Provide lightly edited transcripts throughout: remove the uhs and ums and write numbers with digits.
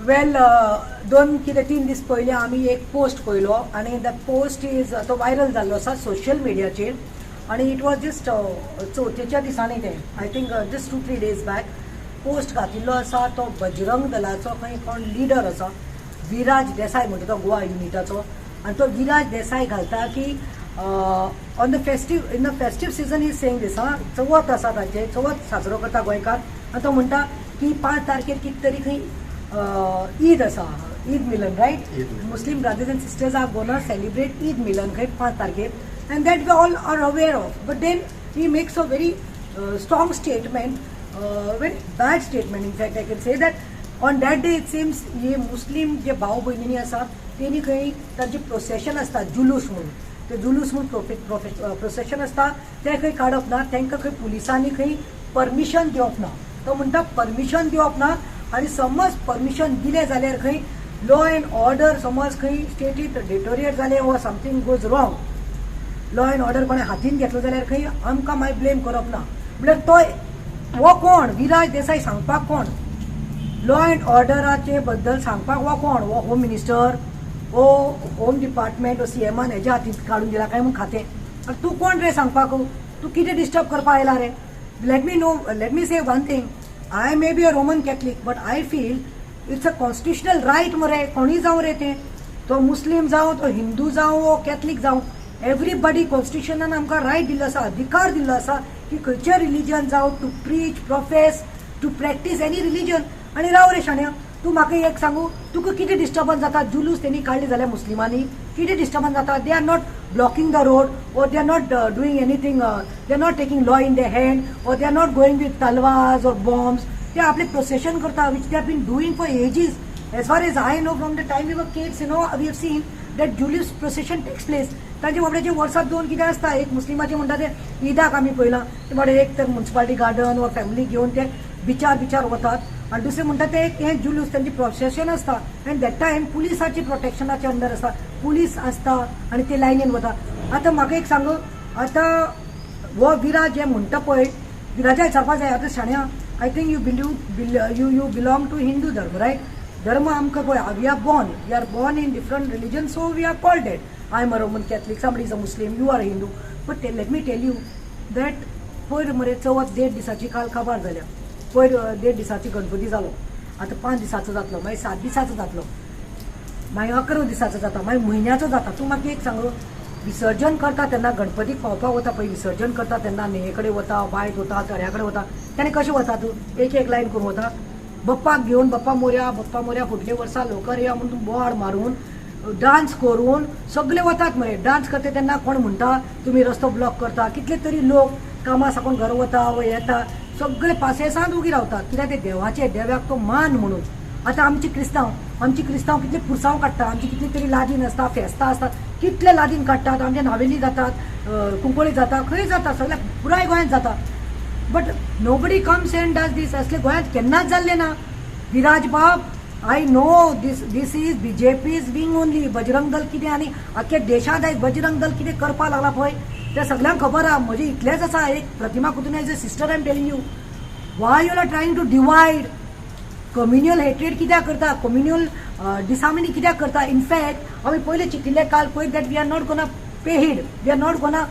वेल दोन कितें 3 दीस पयलीं आमी एक पोस्ट पयलो आनी द पोस्ट इज तो व्हायरल जाल्लो आसा सोशल मिडियाचेर आनी इट वॉज जस्ट चवथीच्या दिसांनी ते I think just 2-3 days back post घातिल्लो आसा तो बजरंग दलाचो खंय कोण लिडर आसा विराज देसाय म्हणटा तो गोवा युनिटाचो आनी तो विराज देसाय घालता की on the festive in the festive season is saying दिस चवथ आसा तांचे चवथ साजरो करता गोंयकार आनी तो म्हणटा की 5 तारखेर कितें तरी खंय ईद आसा Eid Milan right Muslim brothers and sisters are gonna celebrate Eid Milan खंय 5 तारखेर and that we all are aware of but then he makes a very strong statement very bad statement in fact I can say that on that day it seems हे मुस्लिम जे भाव भयणी आसा तेणी खंय तांचे प्रोसेशन आसता जुलूस म्हणून ते जुलूस म्हणून प्रोसेशन आसता ते खंय काडप ना तांकां खंय पुलिसांनी खंय परमिशन दिवप ना तो म्हणटा परमिशन दिवप ना आनी समज परमिशन दिलें जाल्यार खंय लॉ एंड ऑर्डर समज खंय स्टेटींत डिटोरिएट जालें वा something goes wrong law end order कोणें हातीन घेतलो जाल्यार खंय आमकां मागीर ब्लेम करप ना म्हळ्यार तो वो कोण विराज देसाय सांगपाक कोण लॉ एंड ऑर्डराचे बद्दल सांगपाक वो कोण वो होम मिनिस्टर वो होम डिपार्टमेंट वो सीएमान हेज्या हातींत काडून दिला काय म्हूण खातें तूं कोण रे सांगपाक तूं कितें डिस्टर्ब करपाक आयला रे let me say one thing I may be a Roman Catholic, but I feel it's a constitutional right मरे कोणी जावं रे तें तो मुस्लिम जावं तो हिंदू जावं वो कॅथलीक जावं एवरीबडी कॉन्स्टिट्युशनान आमकां रायट दिल्लो आसा अधिकार दिल्लो आसा की खंयचें रिलीजन जावं to preach profess to practise any religion आनी राव रे शाण्या तूं म्हाका एक सांगू तुका कितें डिस्टर्बन्स जाता जुलूस तेणी काडले जाल्यार मुस्लिमांनी कितें डिस्टर्बन्स जाता they are not blocking the road or they are not doing anything they are not taking law in their hand or they are not going with talwars or bombs they apple procession karta which they have been doing for ages as far as I know from the time we were kids we have seen that julius procession takes place तांचे बाबड्याचे वर्सात 2 कितें आसता एक मुस्लिमाचे म्हणटा ते ईदाक आमी पळयलां ते बाबडे एक तर म्युनिसिपालिटी गार्डन वा फॅमिली घेवन ते बिचार वतात आनी दुसरें म्हणटा ते हे जुलूस तांची प्रोसेशन आसता आनी दॅट टायम पुलिसाची प्रोटेक्शनाचे अंडर आसता पुलीस आसता आनी ते लायनीन वता आतां म्हाका एक सांग आतां हो विराज जे म्हणटा पळय विराजा विचारपा जाय आतां शाण्या I think you belong to Hindu dharma right धर्म आमकां पळय we are born in different religion so we are called that I am a Roman Catholic somebody is a Muslim you are a Hindu but let me tell you that पयर मरे चवथ 1.5 दिसाची काल काबार जाल्या पयर 1.5 दिसाची गणपती जालो आतां 5 दिसाचो जातलो मागीर 7 दिसाचो जातलो मागीर 11 दिसाचो जाता मागीर म्हयन्याचो जाता तूं म्हाका एक सांग विसर्जन करता तेन्ना गणपतीक पावपाक वता पळय विसर्जन करता तेन्ना न्हंये कडेन वता वायट वता तळ्या कडेन वता तेन्ना कशें वता तूं एक लायन करून वता बप्पाक घेवन बप्पा मोरया फुडले वर्सा लोकर या म्हणून तूं बोवाड मारून डान्स करून सगळे वतात मरे डान्स करता तेन्ना कोण म्हणटा तुमी रस्तो ब्लॉक करता कितले तरी लोक कामा साकून घर वता वा येता सगळे पासेसांत उगी रावतात कित्याक ते देवाचे देव्याक तो मान म्हणून आतां आमची क्रिस्तांव कितले पुरसांव काडटा आमची कितली तरी लादीन आसता फेस्तां आसतात कितले लादीन काडटात आमचे नावेली जातात कुंकोळी जाता खंय जाता सगळ्या पुराय गोंयांत जाता but nobody comes and does this असले गोंयांत केन्नाच जाल्ले ना विराज बाब I know this is BJP's wing only Bajrang Dal कितें आनी आख्या देशांत आयज बजरंग दल कितें करपाक लागला पळय ते सगळ्यांक खबर आहा म्हजे इतलेंच आसा एक प्रतिमा कुतुने as a sister I am telling you why you are trying to divide communal hatred कित्याक करता कम्युनियल डिसामिनी कित्याक करता इनफॅक्ट आमी पयले चितिल्ले काल पळय that we are not gonna pay heed we are not gonna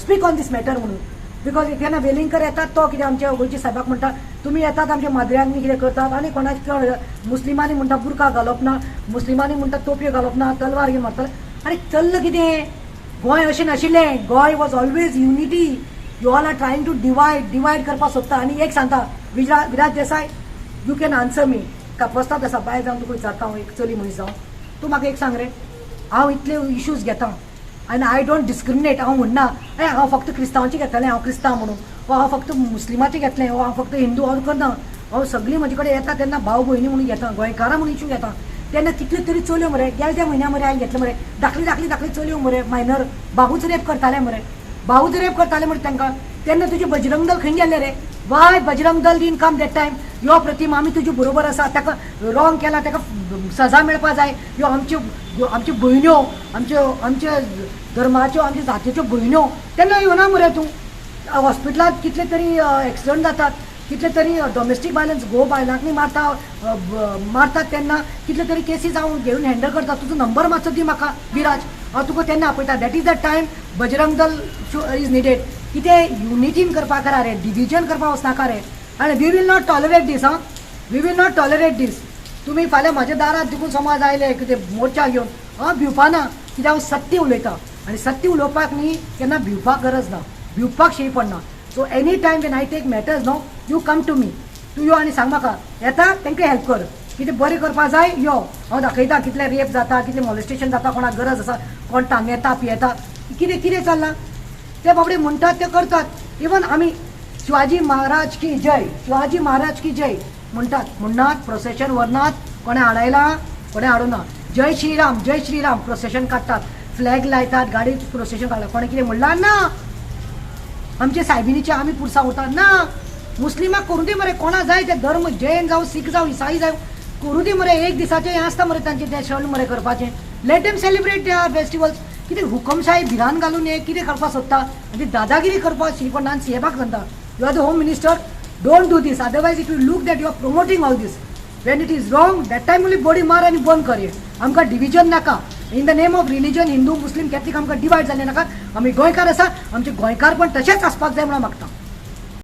speak on this matter म्हणून बिकॉज तेन्ना वेलिंगकर येतात तो कितें आमच्या गोंयच्या साहेबाक म्हणटा तुमी येतात आमच्या माद्र्यांक कितें करतात आनी कोणाचे मुस्लिमांनी म्हणटा बुरका घालप ना मुस्लिमांनी म्हणटा तोपयो घालप ना तलवार घेवन मारतात आनी चल्लं कितें गोंय अशें नाशिल्लें Goem was always unity you all are trying to divide करपाक सोदता आनी एक सांगता Viraj Desai you can answer me कापस्ताद आसा भायर जावन तुका विचारता हांव एक चली मनीस जावन तूं म्हाका एक सांग रे हांव इतले इश्यूज घेता आनी आय डोंट डिस्क्रिमिनेट हांव म्हणना हांव फक्त क्रिस्तांवांची घेतलें हांव क्रिस्तांव म्हणून वा हांव फक्त मुस्लिमाचें घेतलें वा हांव फक्त हिंदू हांव करना हांव सगळीं म्हजे कडेन येता तेन्ना भाव भयणी म्हणून घेता गोंयकारां म्हणून इश्यू घेता तेन्ना कितल्यो तरी चलयो मरे गेल्या त्या म्हयन्या मरे हांवें घेतले मरे धाकली चलयो मरे मायनर बाबूच रेप करताले मरे तांकां तेन्ना तुजें बजरंग दल खंय गेल्लें रे Y Bajrang Dal dean come that time यो प्रतिमा आमी तुजे बरोबर आसा ताका रॉंग केला ताका सजा मेळपा जाय ह्यो आमच्यो भयण्यो आमच्या धर्माच्यो आमच्या जातीच्यो भयण्यो तेन्ना येवना मरे तूं हॉस्पिटलांत कितले तरी एक्सिडंट जातात कितले तरी डोमेस्टीक वायलन्स गो बायलांनी मारतात तेन्ना कितले तरी केसीस हांव घेवन हँडल करता. तुजो नंबर मातसो दी म्हाका विराज, हांव तुका तेन्ना आपयता. That is the time Bajrang Dal is needed. कितें युनिटीन करपाक करा रे, डिविजन करपाक वचनाका रे. आनी we will not tolerate this. We will not tolerate this. तुमी फाल्यां म्हाज्या दारात देखून समज आयले कितें मोर्चा घेवन भिवपाना, कित्याक हांव सत्य उलयतां. आनी सत्य उलोवपाक न्ही केन्ना भिवपाक गरज ना, भिवपाक शी पडना. So any time when I take matters no, you come to me, तूं यो आनी सांग म्हाका. येता तांकां हेल्प कर. कितें बरें करपाक जाय यो, हांव दाखयता कितलें रेप जाता, कितलें मॉलेस्टेशन जाता, कोणाक गरज आसा, कोण टांगेता पियेता, कितें कितें चल्लां ते बाबडे म्हणटात ते करतात. इवन आमी शिवाजी महाराज की जय, शिवाजी महाराज की जय म्हणनात, प्रोसेशन व्हरनात, कोणें हाडयलां कोणें हाडूना. जय श्रीराम प्रोसेशन काडटात, फ्लॅग लायतात, गाडी प्रोसेशन काडटा. कोणें कितें म्हणलां ना, आमचे सायबिणीचे आमी पुरसां उरतात ना. मुस्लिमाक करूं दी मरे, कोणा जाय ते धर्म, जैन जावं, सीख जावं, इसाई जावं, करूं दी मरे. एक दिसाचें हें आसता मरे तांचें तें सण मरे करपाचें. Let them celebrate their festivals. कितें हुकमशाही भिरान घालून हें कितें करपाक सोदता आनी दादागिरी करपाक श्रीपणान सीएमाक सांगता, you are the home minister, don't do this, otherwise it will look that you are promoting all this. When it is wrong that time only body मार आनी बंद कर. आमकां डिविजन नाका. In the name of religion Hindu Muslim Catholic आमकां divide जाल्ले नाका. आमी गोंयकार आसा, आमचे गोंयकार पण तशेंच आसपाक जाय म्हणून मागता.